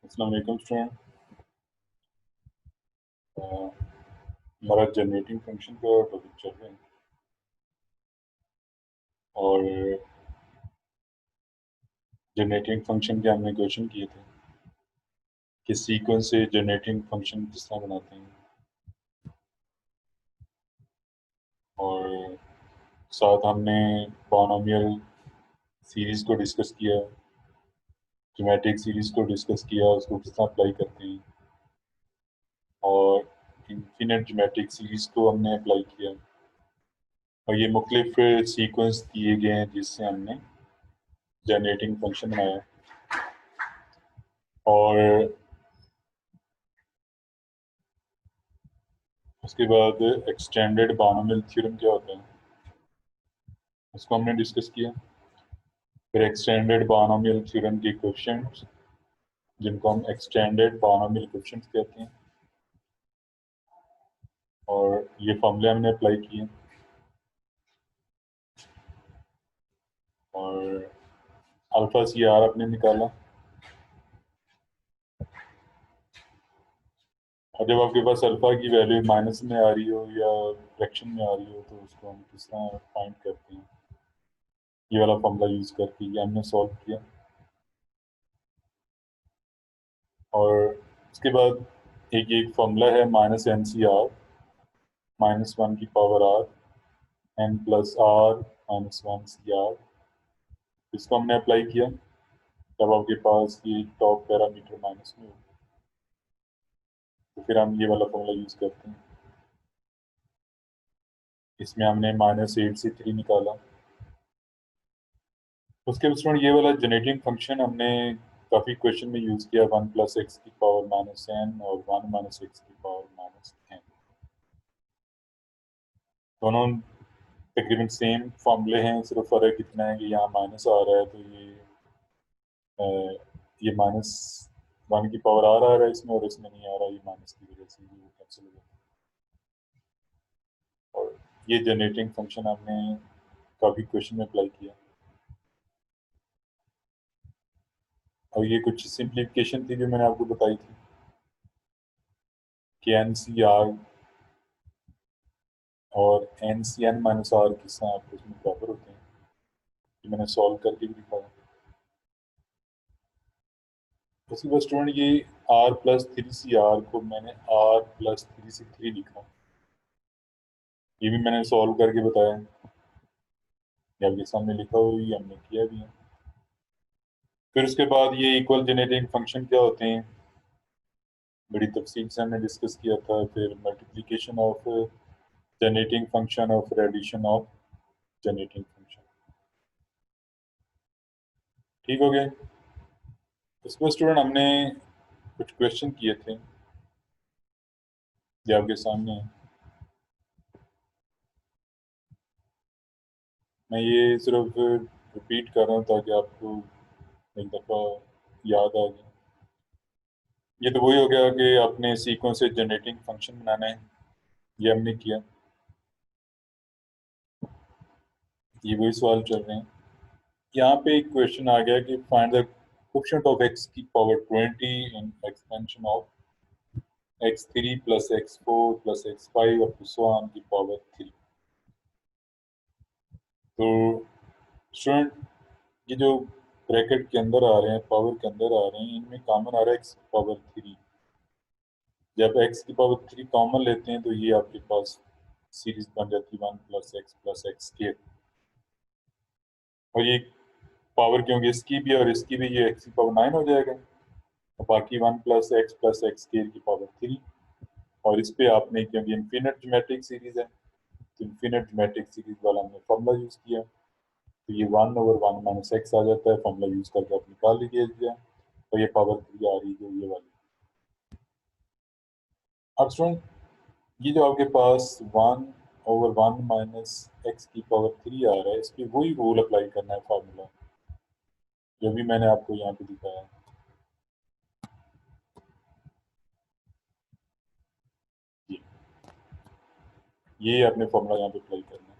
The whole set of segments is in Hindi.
अस्सलाम वालेकुम स्टूडेंट। हमारा जनरेटिंग फंक्शन का टॉपिक चल रहा है और जनरेटिंग फंक्शन के हमने क्वेश्चन किए थे कि सीक्वेंस से जनरेटिंग फंक्शन किस तरह बनाते हैं और साथ हमने पॉलिनोमियल सीरीज़ को डिस्कस किया, ज्योमेट्रिक सीरीज़ को डिस्कस किया, उसको किस तरह अप्लाई करते हैं और इनफिनिट ज्योमेट्रिक सीरीज़ को हमने अप्लाई किया और ये मुख्तलिफ सीक्वेंस दिए गए हैं जिससे हमने जनरेटिंग फंक्शन बनाया और उसके बाद एक्सटेंडेड बाइनोमियल थ्योरम क्या होता है उसको हमने डिस्कस किया। फिर एक्सटेंडेड बाइनोमियल थ्योरम के कोएफिशिएंट्स जिनको हम एक्सटेंडेड बाइनोमियल कोएफिशिएंट्स कहते हैं और ये फॉर्मूले हमने अप्लाई किए और अल्फा सी आर आपने निकाला और जब आपके पास अल्फा की वैल्यू माइनस में आ रही हो या फ्रैक्शन में आ रही हो तो उसको हम किस तरह फाइंड करते हैं, ये वाला फॉर्मूला यूज़ करके ये हमने सॉल्व किया। और उसके बाद एक फॉर्मूला है माइनस एन सी आर -1 की power R N plus R -1 C R, इसको हमने अप्लाई किया जब आपके पास ये टॉप पैरामीटर माइनस में हो तो फिर हम ये वाला फॉर्मूला यूज़ करते हैं। इसमें हमने -8 से 3 निकाला। उसके स्टूडेंट ये वाला जनरेटिंग फंक्शन हमने काफ़ी क्वेश्चन में यूज़ किया, 1 + x की पावर -n और 1 - x की पावर -n, दोनों तकरीबन सेम फॉर्मूले हैं, सिर्फ फ़र्क इतना है कि यहाँ माइनस आ रहा है तो अ, ये -1 की पावर आर आ रहा है इसमें और इसमें नहीं आ रहा, ये माइनस की वजह से ये कैंसिल हो जाता है। और ये जनरेटिंग फंक्शन हमने काफ़ी क्वेश्चन में अप्लाई किया और ये कुछ सिंप्लीफिकेशन थी जो मैंने आपको बताई थी कि एन सी आर और N C N minus R किस तरह आपस में बराबर होते हैं, ये मैंने सॉल्व करके भी दिखाया। उसके बाद स्टूडेंट ये r+3 सी आर को मैंने r+3 सी 3 लिखा, ये भी मैंने सॉल्व करके बताया, ये आपके सामने लिखा हुआ ये हमने किया भी है। फिर उसके बाद ये इक्वल जनरेटिंग फंक्शन क्या होते हैं बड़ी तफसील से हमने डिस्कस किया था। फिर मल्टीप्लिकेशन ऑफ जनरेटिंग फंक्शन और फिर एडिशन ऑफ जनरेटिंग फंक्शन, ठीक हो गया। उसमें स्टूडेंट हमने कुछ क्वेश्चन किए थे जो आपके सामने है। मैं ये सिर्फ रिपीट कर रहा हूँ ताकि आपको एक दफ़ा याद आ जाए। ये तो वही हो गया कि आपने सीक्वेंस से जनरेटिंग फंक्शन बनाना है, ये हमने किया, ये वही सवाल चल रहे हैं। यहाँ पे एक क्वेश्चन आ गया कि find the coefficient of x की power 20 in expansion of x3 + x4 + x5 up to so on की पावर 3। तो स्टूडेंट ये जो ब्रैकेट के अंदर आ रहे हैं, पावर के अंदर आ रहे हैं, इनमें कॉमन आ रहा है x पावर 3। जब x की पावर 3 कॉमन लेते हैं तो ये आपके पास सीरीज बन जाती है 1 + x और ये पावर क्योंकि इसकी भी और इसकी भी, ये x की पावर 9 हो जाएगा और बाकी 1 + x की पावर 3। और इस पे आपने क्योंकि इनफिनिट ज्योमेट्रिक सीरीज है तो इनफिनिट ज्योमेट्रिक सीरीज वाला हमने फॉर्मूला यूज़ किया, तो ये 1/1 - x आ जाता है, फॉर्मूला यूज़ करके आप निकाल लीजिए और ये पावर 3 आ रही है ये वाली। अब स्टूडेंट ये जो आपके पास 1/1 - x की पावर 3 आ रहा है, इस पर वही रूल अप्लाई करना है, फार्मूला जो भी मैंने आपको यहाँ पे दिखाया। जी, ये आपने फॉर्मूला यहाँ पे अप्लाई करना है।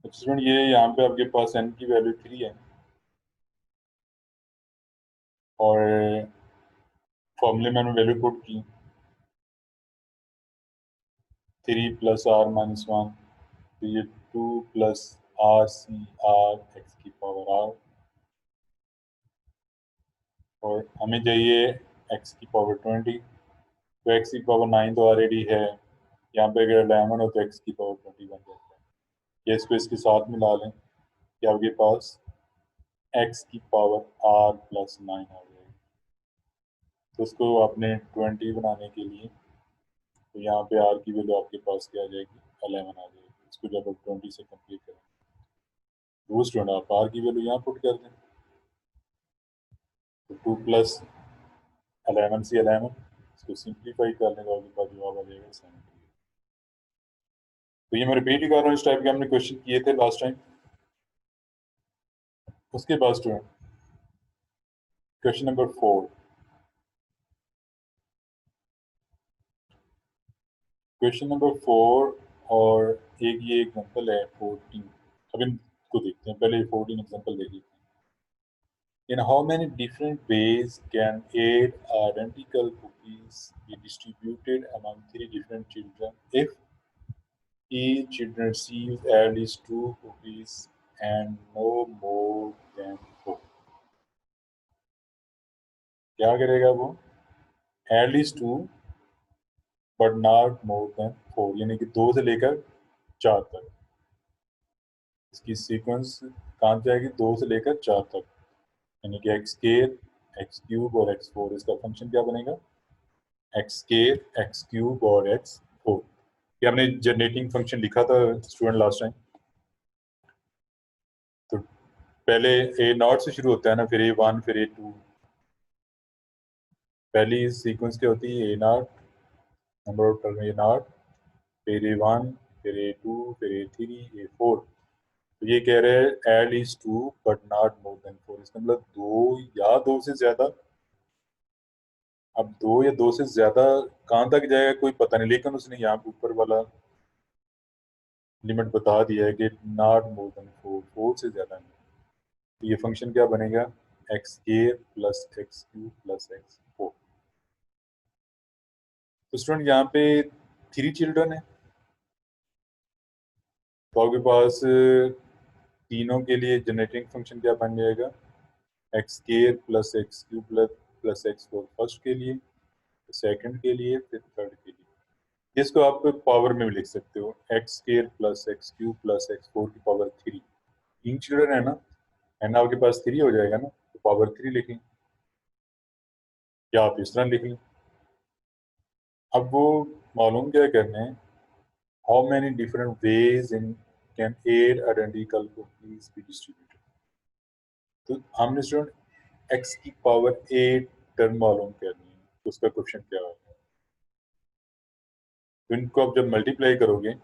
अच्छा स्टूडेंट, ये यहाँ पे आपके पास n की वैल्यू 3 है और फॉर्मूले में वैल्यू पुट की 3 प्लस आर माइनस 1, तो ये 2 plus R C R X की पावर आर, और हमें चाहिए एक्स की पावर 20, तो एक्स की पावर 9 तो ऑलरेडी है, यहाँ पे अगर 11 हो तो एक्स की पावर 20 बन जाता है। ये इसको इसके साथ मिला लें कि आपके पास एक्स की पावर आर प्लस 9 आ जाएगी। तो उसको आपने 20 बनाने के लिए, तो यहाँ पे आर की वैल्यू आपके पास क्या आ जाएगी, 11 आ जाएगी। इसको जब आप 20 से कंप्लीट करें, वो स्टूडेंट आप आर की वैल्यू यहाँ पुट कर दें, तो 2 प्लस 11 से 11, इसको सिंप्लीफाई करने का आपके पास जवाब आ जाएगा 78। तो ये मैं रिपीट ही कर रहा हूँ, इस टाइप के हमने क्वेश्चन किए थे लास्ट टाइम। उसके बाद student question number 4, question number 4, और एक ये एग्जांपल है 14। अब इनको देखते हैं, पहले 14 एग्जांपल देख लेते हैं। In how many different ways can 8 identical cookies be distributed among 3 different children if each children receives at least 2 cookies and no more than 4? क्या करेगा वो? At least 2 but not more than 4, यानी कि 2 से लेकर 4 तक। इसकी सीक्वेंस कहाँ जाएगी? 2 से लेकर 4 तक, यानी कि एक्स स्केयर, एक्स क्यूब और एक्स फोर। इसका फंक्शन क्या बनेगा? एक्स स्केयर, एक्स क्यूब और एक्स फोर। ये हमने जनरेटिंग फंक्शन लिखा था स्टूडेंट लास्ट टाइम। तो पहले ए नॉट से शुरू होता है ना, फिर ए वन, फिर ए टू। पहली सीक्वेंस क्या होती है? A nought, number of term A nought, फिर ए वन, फिर ए टू, फिर ए थ्री, ए फोर। तो ये कह रहे हैं add is two but not more than 4, इसका मतलब 2 या 2 से ज्यादा। अब 2 या 2 से ज्यादा कहाँ तक जाएगा कोई पता नहीं, लेकिन उसने यहाँ पे ऊपर वाला लिमिट बता दिया है कि नॉट मोर देन 4, 4 से ज्यादा नहीं। तो ये फंक्शन क्या बनेगा? एक्स के plus x Q plus X four. तो स्टूडेंट यहाँ पे 3 चिल्ड्रन है, तो आपके पास तीनों के लिए जनरेटिंग फंक्शन क्या बन जाएगा? एक्स के plus x Q plus plus X four first के लिए, सेकंड के लिए, फिर थर्ड के लिए। इसको आप पावर में भी लिख सकते हो, x square plus x Q plus X four की पावर 3। 3 चिल्ड्रन है ना, एन आपके पास 3 हो जाएगा ना, तो पावर 3 लिखें, या आप इस तरह लिख लें। अब वो मालूम क्या करना है, how many different ways in can 8 identical cookies be distributed. तो हमने स्टूडेंट एक्स की पावर 8 टर्म मालूम करनी है, तो उसका क्वेश्चन क्या है? तो इनको आप जब मल्टीप्लाई करोगे,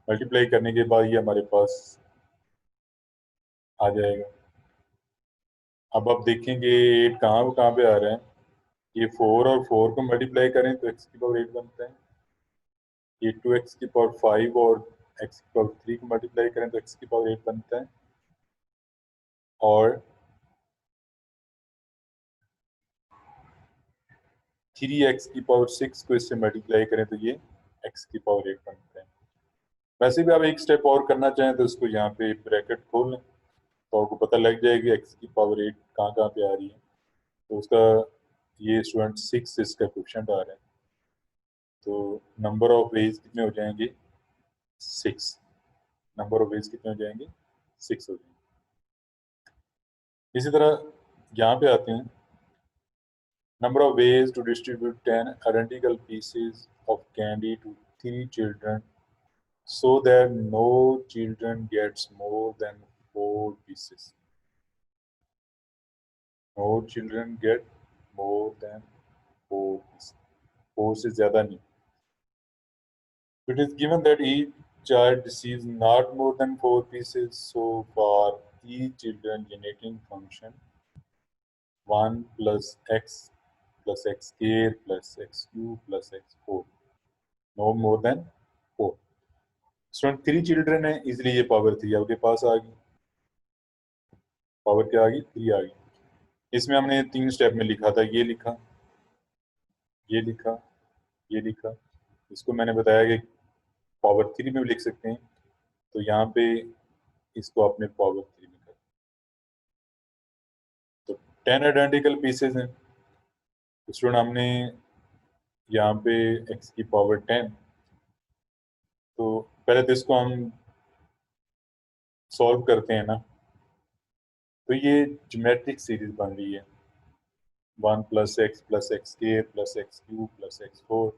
मल्टीप्लाई करने के बाद ये हमारे पास आ जाएगा। अब आप देखेंगे 8 कहाँ कहाँ पे आ रहा है। ये 4 और 4 को मल्टीप्लाई करें तो एक्स की पावर 8 बनता है। ये 2x की पावर 5 और x की पावर 3 को मल्टीप्लाई करें तो x की पावर 8 बनता है। और 3x की पावर 6 को इससे मल्टीप्लाई करें तो ये x की पावर 8 बनता है। वैसे भी आप एक स्टेप और करना चाहें तो इसको यहाँ पे ब्रैकेट खोल लें, तो आपको पता लग जाएगी x की पावर 8 कहाँ कहाँ पे आ रही है। तो उसका ये स्टूडेंट 6 इसका क्वेश्चन आ रहा है, तो नंबर ऑफ वेज कितने हो जाएंगे? 6। नंबर ऑफ वेज कितने हो जाएंगे? 6 हो जाएंगे। इसी तरह यहाँ पे आते हैं, number of ways to distribute 10 identical pieces of candy to 3 children so that no children gets more than 4 pieces. No children get more than 4 pieces. 4 से ज़्यादा नहीं. It is given that each child receives not more than 4 pieces, so for each children generating function 1 plus x square plus x cube plus x 4, no more than 4. Student 3 children है, इसलिए ये पावर 3 आपके पास आ गई। पावर क्या आ गई? 3 आ गई। इसमें हमने 3 स्टेप में लिखा था, ये लिखा, ये लिखा, ये लिखा। इसको मैंने बताया कि पावर 3 में भी लिख सकते हैं, तो यहाँ पे इसको आपने पावर 3 में कर। तो 10 आइडेंटिकल पीसेज हैं। तो स्टूडेंट हमने यहाँ पे x की पावर 10, तो पहले तो इसको हम सॉल्व करते हैं ना, तो ये ज्योमेट्रिक सीरीज बन रही है 1 + x + x² + x³ + x4।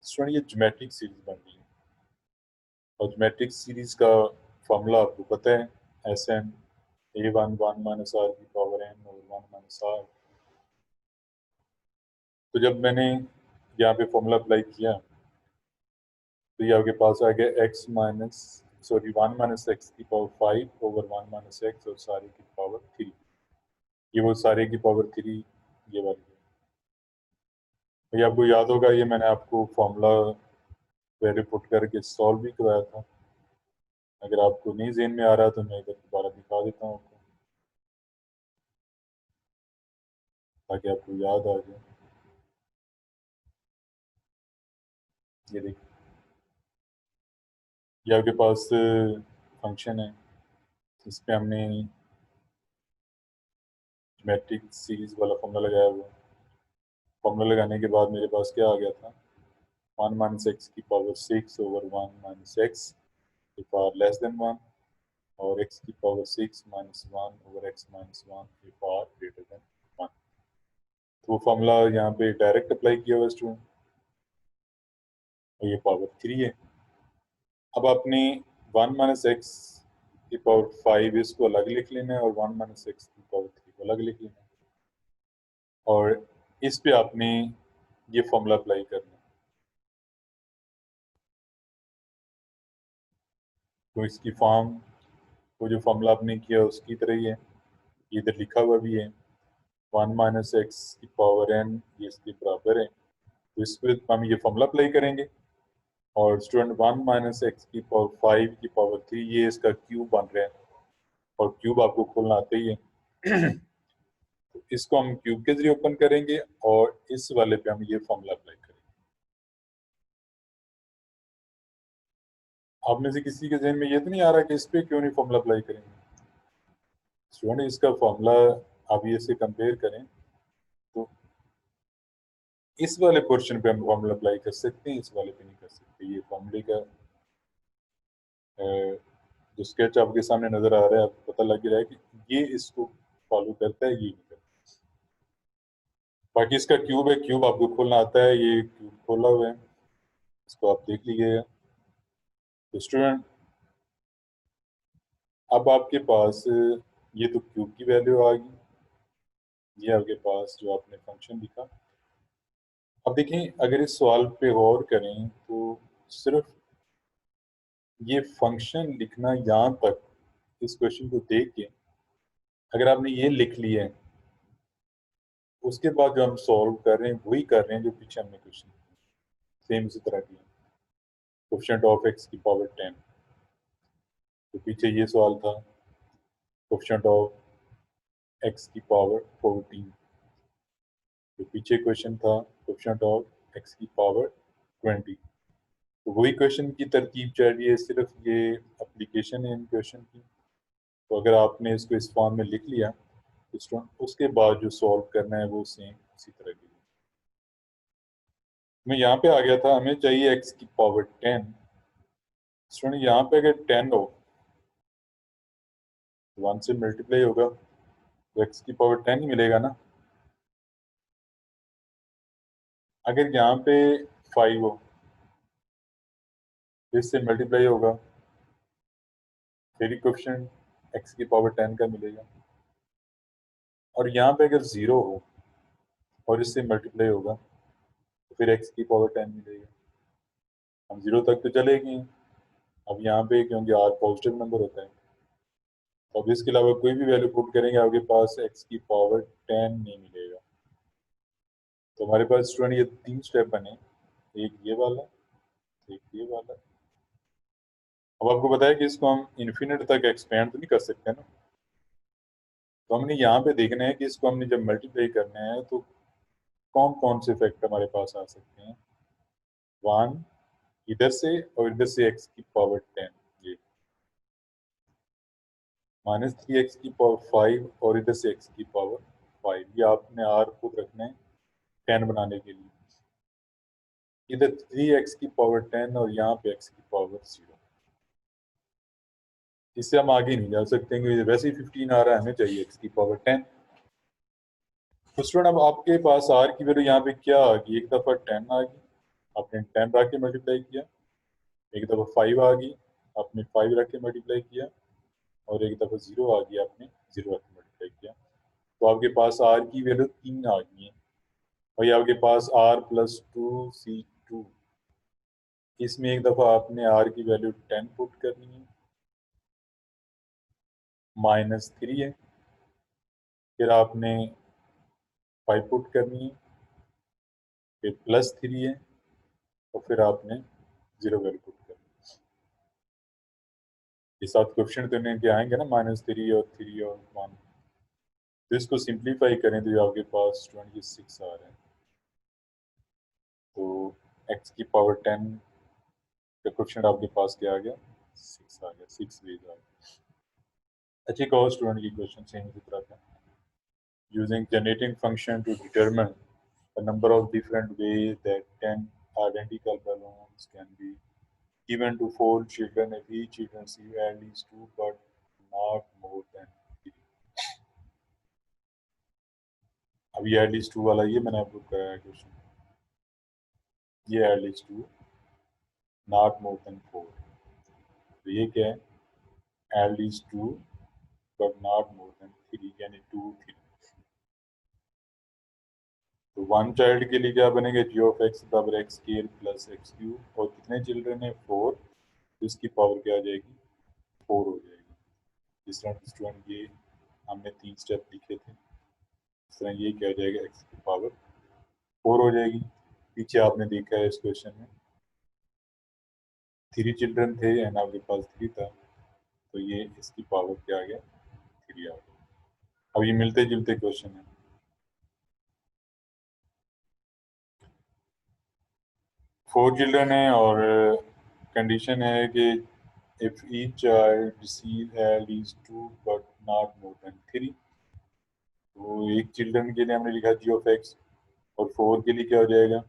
Student ये ज्योमेट्रिक सीरीज बन रही है, और ज्योमेट्रिक सीरीज का फॉर्मूला आपको पता है, Sn a1 1 - r की पावर n और 1 - r। तो जब मैंने यहाँ पे फॉर्मूला अप्लाई किया, तो ये आपके पास आ गया 1 - x की पावर 5 ओवर 1 - x और सारे की पावर 3। ये वो सारे की पावर 3 ये वाली है। तो ये आपको याद होगा, ये मैंने आपको फॉर्मूला पहले पुट करके सॉल्व भी करवाया था। अगर आपको नहीं ज़हन में आ रहा तो मैं इधर दोबारा दिखा देता हूँ आपको, ताकि आपको याद आ जाए। ये देखिए, ये आपके पास फंक्शन है, इस पे हमने ज्योमेट्रिक सीरीज वाला फॉर्मूला लगाया हुआ है। फॉर्मूला लगाने के बाद मेरे पास क्या आ गया था, 1 - x की पावर 6 ओवर 1 - x की पावर लेस देन 1 और x की पावर 6 - 1 ओवर x - 1 की पावर ग्रेटर देन 1। तो वो फॉर्मूला यहाँ पे डायरेक्ट अप्लाई किया हुआ स्टूडेंट, और ये पावर 3 है। अब आपने 1 - x की पावर 5 इसको अलग लिख लेना है, और 1 - x की पावर 3 को अलग लिख लेना है, और इस पे आपने ये फॉर्मूला अप्लाई करना है। तो इसकी फॉर्म, वो जो फॉर्मूला आपने किया उसकी तरह ही है, ये इधर लिखा हुआ भी है 1 - x की पावर n, ये इसके बराबर है। तो इस पे हम ये फॉर्मूला अप्लाई करेंगे, और स्टूडेंट 1 - x की पावर 5 की पावर 3 ये इसका क्यूब बन रहा है, और क्यूब आपको खोलना आता ही है। तो इसको हम क्यूब के जरिए ओपन करेंगे, और इस वाले पे हम ये फॉर्मूला अप्लाई करेंगे। आप में से किसी के जहन में ये तो नहीं आ रहा कि इस पे क्यों नहीं फॉर्मूला अप्लाई करेंगे? स्टूडेंट इसका फॉर्मूला आप ये से कंपेयर करें, तो इस वाले पोर्शन पे हम फॉर्मूला अप्लाई कर सकते हैं, इस वाले पे नहीं कर सकते। ये फॉर्मूले का जो स्केच आपके सामने नजर आ रहा है, आपको पता लग रहा है कि ये इसको फॉलो करता है, ये नहीं करता। बाकी इसका क्यूब है, क्यूब आपको खोलना आता है, ये क्यूब खोला हुआ है, इसको आप देख लीजिएगा। तो स्टूडेंट अब आपके पास ये तो क्यूब की वैल्यू आ गई, ये आपके पास जो आपने फंक्शन लिखा। अब देखें, अगर इस सवाल पे गौर करें तो सिर्फ ये फंक्शन लिखना यहाँ तक, इस क्वेश्चन को देख के अगर आपने ये लिख लिया है, उसके बाद जो हम सॉल्व कर रहे हैं वही कर रहे हैं जो पीछे हमने क्वेश्चन सेम इसी तरह किया। कोएफिशिएंट ऑफ x की पावर 10, तो पीछे ये सवाल था कोएफिशिएंट ऑफ x की पावर 14, तो पीछे क्वेश्चन था कोएफिशिएंट ऑफ x की पावर 20। तो वही क्वेश्चन की तरतीब चल रही है, सिर्फ ये एप्लीकेशन है इन क्वेश्चन की। तो अगर आपने इसको इस फॉर्म में लिख लिया, तो उसके बाद जो सॉल्व करना है वो सेम इसी तरह की। मैं यहाँ पे आ गया था, हमें चाहिए x की पावर 10। स्टूडेंट यहाँ पे अगर 10 हो, 1 से मल्टीप्लाई होगा, तो x की पावर 10 ही मिलेगा ना। अगर यहाँ पे 5 हो, तो इससे मल्टीप्लाई होगा, फिर कोएफिशिएंट x की पावर 10 का मिलेगा। और यहाँ पे अगर 0 हो और इससे मल्टीप्लाई होगा, तो फिर x की पावर 10 मिलेगा। हम 0 तक तो चले गए हैं। अब यहाँ पे क्योंकि r पॉजिटिव नंबर होता है, तो अब इसके अलावा कोई भी वैल्यू पुट करेंगे आपके पास x की पावर 10 नहीं मिलेगा। तो हमारे पास स्टूडेंट ये 3 स्टेप बने, एक ये वाला, एक ये वाला, अब आपको पता है कि इसको हम इन्फिनिट तक एक्सपेंड तो नहीं कर सकते ना, तो हमने यहाँ पे देखना है कि इसको हमने जब मल्टीप्लाई करना है तो कौन कौन से फैक्टर हमारे पास आ सकते हैं। 1 इधर से और इधर से x की पावर 10, ये -3x की पावर 5 और इधर से x की पावर 5, ये आपने r खुद रखना है 10 बनाने के लिए। इधर 3x की पावर 10 और यहाँ पे x की पावर 0। इससे हम आगे नहीं जा सकते क्योंकि वैसे ही 15 आ रहा है, हमें चाहिए x की पावर 10। तो स्टूडेंट अब आपके पास r की वैल्यू यहाँ पे क्या आ गई, एक दफ़ा 10 आ गई, आपने 10 रख के मल्टीप्लाई किया, एक दफ़ा 5 आ गई, आपने 5 रख के मल्टीप्लाई किया, और एक दफ़ा 0 आ गई, आपने 0 रख के मल्टीप्लाई किया। तो आपके पास r की वैल्यू 3 आ गई है। और ये आपके पास r+2c2, इसमें एक दफ़ा आपने r की वैल्यू 10 पुट करनी है, -3 है, फिर आपने 5 पुट करनी है, फिर +3 है, और फिर आपने 0 वैल्यू पुट करनी है। ये 7 क्वेश्चन तो इनके आएंगे ना, -3 और 3 और 1। तो इसको सिंप्लीफाई करें तो ये आपके पास 26 आ रहा है। तो x की पावर 10 का क्वेश्चन आपके पास क्या आ गया, 6 आ गया, 6 वेज आ गया। अच्छी कहो स्टूडेंट की क्वेश्चन सेम इसी तरह का, using generating function to determine the number of different ways that 10 identical balloons can be given to 4 children if each children receive at least 2 but not more than 3। अभी at least 2 वाला ये मैंने आपको कराया क्वेश्चन, ये at least 2 not more than 4। तो ये क्या है, at least 2 but not more than 3, यानी 2 3। तो 1 चाइल्ड के लिए क्या बनेगा, जी ऑफ एक्स बराबर x square plus x cube, और कितने चिल्ड्रन है 4, तो इसकी पावर क्या आ जाएगी, 4 हो जाएगी। जिस तरह स्टूडेंट ये हमने 3 स्टेप लिखे थे, इस तरह ये क्या हो जाएगा, एक्स की पावर 4 हो जाएगी। पीछे आपने देखा है इस क्वेश्चन में 3 चिल्ड्रन थे एंड आपके पास 3 था, तो ये इसकी पावर क्या आ गया, 3 आ गया। अब ये मिलते जुलते क्वेश्चन है। 4 चिल्ड्रन है और कंडीशन है कि if each child receive at least 2 but not more than 3। तो एक चिल्ड्रन के लिए हमने लिखा जी ऑफ एक्स, और 4 के लिए क्या हो जाएगा,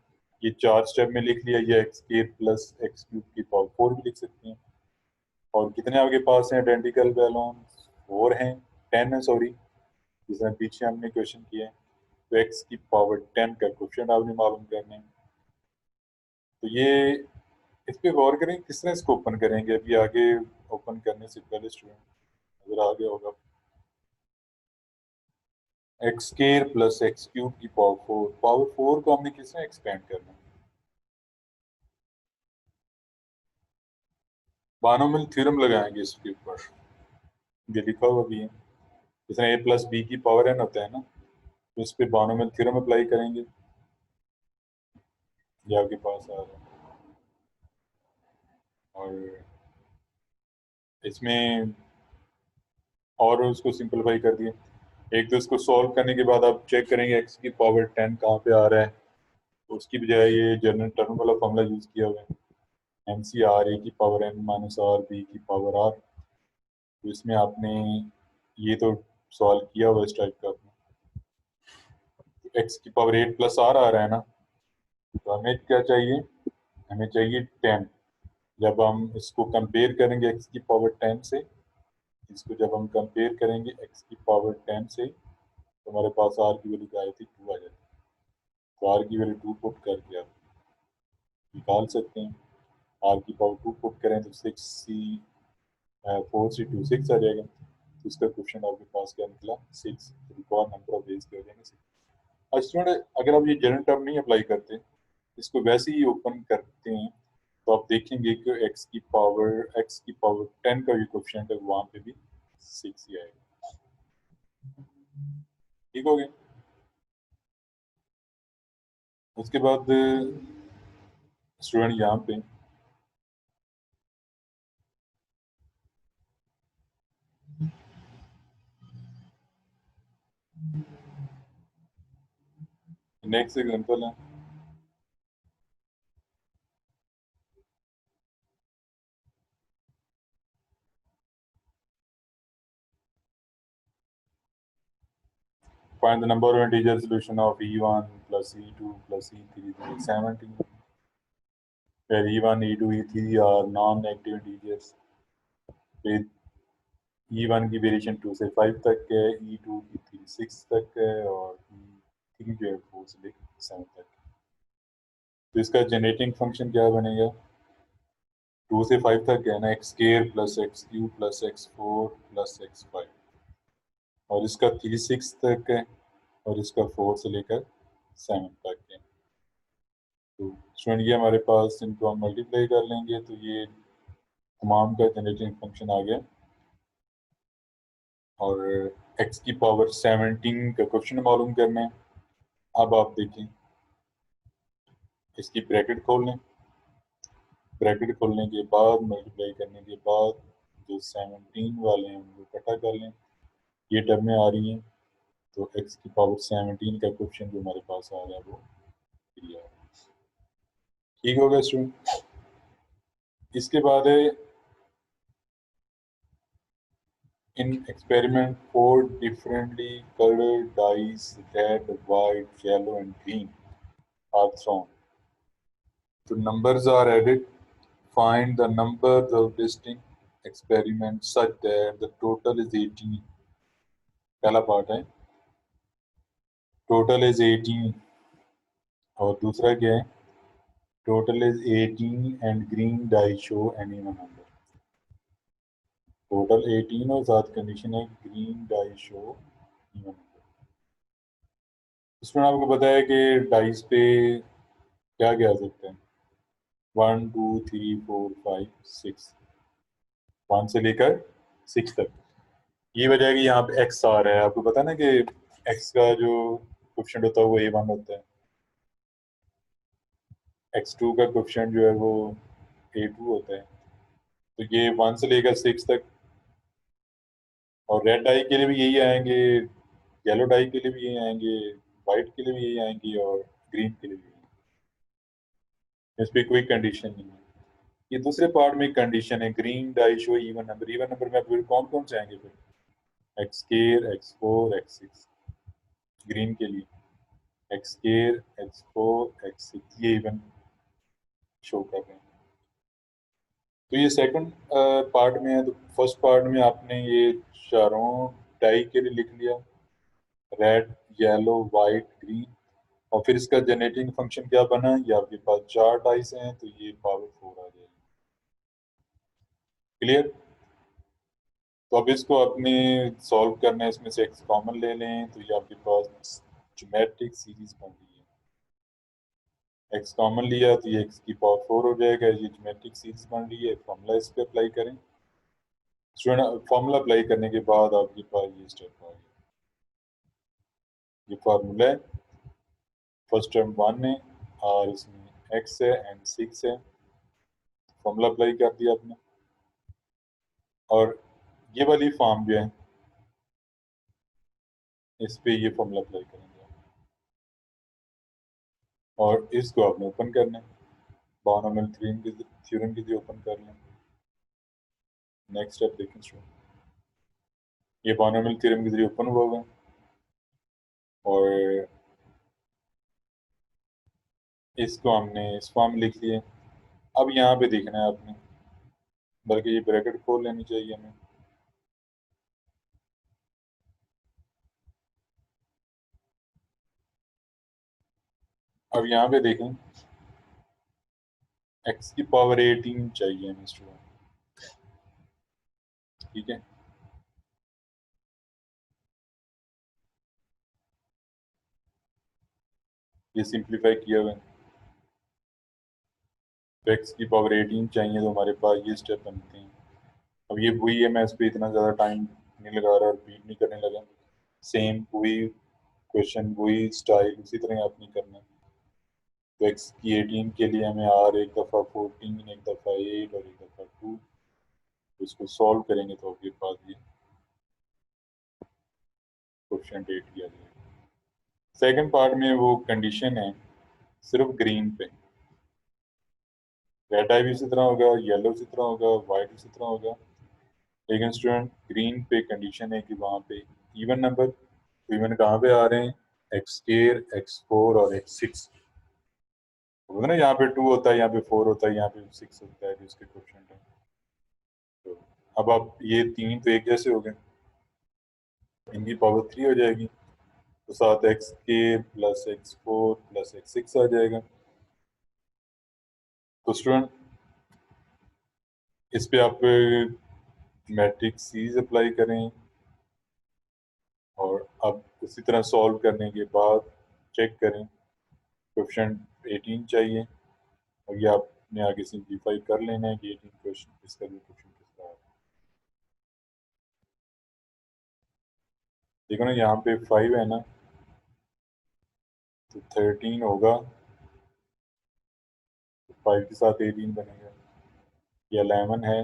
ये 4 स्टेप में लिख लिया, ये x square plus x cube की पावर 4 भी लिख सकते हैं। और कितने आपके पास हैं आइडेंटिकल बैलून, 4 हैं, 10 है सॉरी, जिस तरह पीछे हमने क्वेश्चन किया है। तो एक्स की पावर 10 का क्वेश्चन आपने मालूम करना है। तो ये इस पे गौर करें, किस तरह इसको ओपन करेंगे, अभी आगे ओपन करने से पहले स्टूडेंट अगर आगे होगा, x square plus x cube की पावर 4, पावर 4 को हमने किस तरह एक्सपेंड करना है, बायनोमियल थ्योरम लगाएंगे इसके ऊपर, ये लिखा हुआ भी है। जिस तरह a प्लस बी की पावर n होता है ना, तो इस पे बायनोमियल थ्योरम अप्लाई करेंगे, ये आपके पास आ रहा है। और इसमें और उसको सिंपलीफाई कर दिए। एक तो इसको सॉल्व करने के बाद आप चेक करेंगे एक्स की पावर 10 कहाँ पे आ रहा है, तो उसकी बजाय ये जनरल टर्म वाला फॉर्मूला यूज किया हुआ है, एम सी आर ए की power N minus R B की पावर आर। तो इसमें आपने ये तो सॉल्व किया हुआ इस टाइप का, एक्स की पावर 8 प्लस आर आ रहा है ना, तो हमें क्या चाहिए, हमें चाहिए 10। जब हम इसको कंपेयर करेंगे एक्स की पावर 10 से, इसको जब हम कंपेयर करेंगे एक्स की पावर 10 से, तो हमारे पास आर की वैल्यू क्या आई थी, 2 आ जाती है। तो आर की वैल्यू 2 पुट करके आप निकाल सकते हैं। आर की पावर 2 पुट करें तो 4 से 2 6 आ जाएगा। तो इसका क्वेश्चन आपके पास क्या निकला, 6। रिकॉर्ड नंबर ऑफ डेज के हो जाएंगे 6। और स्टूडेंट अगर आप ये जनरल टर्म नहीं अप्लाई करते, इसको वैसे ही ओपन करते हैं, तो आप देखेंगे कि एक्स की पावर 10 का भी क्वेश्चन है, वहां पे भी 6 ही आएगा। ठीक हो गया। उसके बाद स्टूडेंट यहाँ पे नेक्स्ट एग्जांपल है find the number of integer solution of e1 plus e2 plus e3 to 17 where e1 e2 e3 are non-negative integers with e1 की वेरिएशन 2 से 5 तक है, e2 की 3 6 तक है और e3 जो है 4 से लेकर 7 तक है। तो इसका जनरेटिंग फंक्शन क्या बनेगा? 2 से 5 तक है ना, x square plus x cube plus X four plus x five, और इसका 3 6 तक है और इसका 4 से लेकर 7 तक है। तो स्टूडेंट ये हमारे पास, इनको हम मल्टीप्लाई कर लेंगे तो ये तमाम का जनरेटिंग फंक्शन आ गया। और x की पावर 17 का क्वेश्चन मालूम करना है। अब आप देखें, इसकी ब्रैकेट खोल लें, ब्रैकेट खोलने के बाद मल्टीप्लाई करने के बाद जो 17 वाले हैं उनको इकट्ठा कर लें, ये टर्में आ रही हैं, तो x की पावर 17 का क्वेश्चन जो हमारे पास आ रहा है वो ये आ रहा है। ठीक हो गया स्टूडेंट? इसके बाद है in experiment 4 differently colored dyes, red, white, yellow and green are thrown. The numbers are added. Find the numbers of distinct experiments such that the total is 18. पहला पार्ट है total is 18 और दूसरा क्या है total is 18 and green dye show any one number. Total 18 और साथ कंडीशन है green die show even number. इसमें आपको पता है कि डाइस पे क्या क्या आ सकता है 1 2 3 4 5 6, 1 से लेकर 6 तक। ये वजह है कि यहाँ पे एक्स आ रहा है। आपको पता है ना कि एक्स का जो कोएफिशिएंट होता है वो a1 होता है, x2 का कोएफिशिएंट जो है वो a2 होता है। तो ये 1 से लेकर 6 तक, और रेड डाई के लिए भी यही आएंगे, येलो डाई के लिए भी यही आएंगे, वाइट के लिए भी यही आएंगी और ग्रीन के लिए भी यही। इस पर कोई कंडीशन नहीं है। ये दूसरे पार्ट में कंडीशन है green die show even number. Even number में फिर कौन कौन से आएंगे? फिर x square x four x six green के लिए, x square x four x six ये इवन शो कर रहे हैं। तो ये सेकंड पार्ट में है। तो फर्स्ट पार्ट में आपने ये चारों डाई के लिए लिख लिया, रेड येलो वाइट ग्रीन, और फिर इसका जनरेटिंग फंक्शन क्या बना, ये आपके पास 4 डाइस हैं तो ये पावर 4 आ जाएगी। क्लियर? तो अब इसको अपने सॉल्व करना है, इसमें से एक्स कॉमन ले लें तो ये आपके पास ज्योमेट्रिक सीरीज बन रही है। एक्स कॉमन लिया तो ये एक्स की पावर 4 हो जाएगा, ये ज्योमेट्रिक सीरीज बन रही है। फॉर्मूला इस पे अप्लाई करें। स्टूडेंट फॉर्मूला अप्लाई करने के बाद आपके पास ये स्टेप आ गया। ये फार्मूला है, फर्स्ट टर्म 1 है और इसमें एक्स है एंड 6 है, फॉर्मूला अप्लाई कर दिया आपने। और ये वाली फॉर्म जो है इस पे ये फॉर्मूला अप्लाई करेंगे और इसको आपने ओपन करना है, बायनोमियल थ्योरम के लिए ओपन कर लें। नेक्स्ट स्टेप देखें स्टूडेंट, ये बायनोमियल थ्योरम के जरिए ओपन हुआ होगा और इसको हमने इस फॉर्म में लिख लिया। अब यहाँ पे देखना है आपने, बल्कि ये ब्रैकेट खोल लेनी चाहिए हमें। अब यहाँ पे देखें, x की पावर 18 चाहिए हमें स्टूडेंट, ठीक है। ये सिंप्लीफाई किया हुआ है, तो x की पावर 18 चाहिए तो हमारे पास ये स्टेप बनते हैं। अब ये वही है, मैं इस पर इतना ज़्यादा टाइम नहीं लगा रहा, रिपीट नहीं करने लगा। सेम वही क्वेश्चन वही स्टाइल उसी तरह आपने करना है। तो x की 18 के लिए हमें r एक दफ़ा 14 एक दफ़ा 8 और एक दफ़ा 2, तो इसको सॉल्व करेंगे तो आपके पास ये क्वेश्चन 8 किया जाएगा। सेकंड पार्ट में वो कंडीशन है सिर्फ ग्रीन पे, रेड आई भी इसी तरह होगा, येलो इसी तरह होगा, वाइट इसी तरह होगा, लेकिन स्टूडेंट ग्रीन पे कंडीशन है कि वहाँ पे इवन नंबर, इवन कहाँ पे आ रहे हैं, एक्स स्केयर, एक्स फोर और एक्स सिक्स, ना यहाँ पे 2 होता है, यहाँ पे 4 होता है, यहाँ पे 6 होता है, जिसके क्वेश्चन है। तो अब आप ये तीन तो एक जैसे हो गए, इनकी पावर 3 हो जाएगी, तो साथ एक्स के plus X four plus X six आ जाएगा। तो स्टूडेंट इस पे आप मैट्रिक्स सीरीज अप्लाई करें और अब उसी तरह सॉल्व करने के बाद चेक करें, कोएफिशिएंट 18 चाहिए और ये आपने आगे सिंप्लीफाई कर लेना है कि 18 क्वेश्चन इसका भी कोएफिशिएंट किस तरह है। देखो ना यहाँ पे 5 है ना, तो 13 होगा, तो 5 के साथ 18 बनेगा। ये 11 है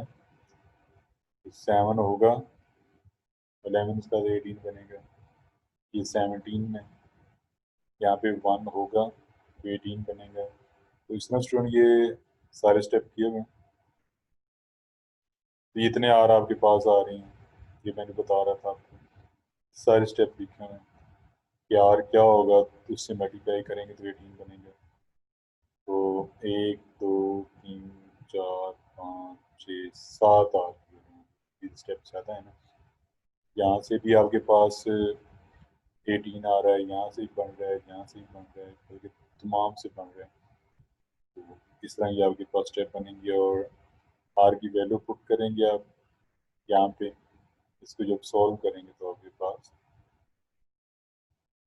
तो 7 होगा, 11 के साथ 18 बनेगा। ये 17 है, यहाँ पे 1 होगा तो 18 बनेगा। तो इसमें स्टूडेंट ये सारे स्टेप किए हुए हैं, तो ये इतने आर आपके पास आ रही हैं, ये मैंने बता रहा था आपको, सारे स्टेप लिखे हुए हैं कि आर क्या होगा, तो उससे मल्टीप्लाई करेंगे तो 18 बनेगा। तो 1 2 3 4 5 6 7 आर, ये स्टेप ज़्यादा है ना। यहाँ से भी आपके पास 18 आ रहा है, यहाँ से भी बन रहा है, यहाँ से भी बन रहा है, बल्कि तमाम से बन रहा है। तो इस तरह ये आपके पास स्टेप बनेंगे और आर की वैल्यू पुट करेंगे आप यहाँ पे, इसको जब सॉल्व करेंगे तो आपके पास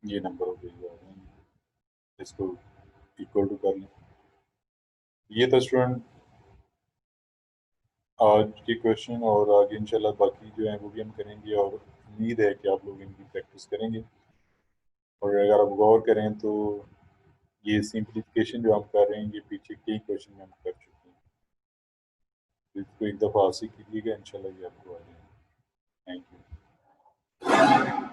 ये नंबर हो जाएगा, इसको इक्वल टू कर लें। ये था स्टूडेंट आज के क्वेश्चन, और आगे इंशाल्लाह बाकी जो है वो भी हम करेंगे और उम्मीद है कि आप लोग इनकी प्रैक्टिस करेंगे। और अगर आप गौर करें तो ये सिंप्लीफिकेशन जो हम कर रहे हैं ये पीछे कई क्वेश्चन में हम कर चुके हैं, तो इसको एक दफ़ा सीख लीजिएगा, इंशाल्लाह ये आपको आ जाएगा। Thank you.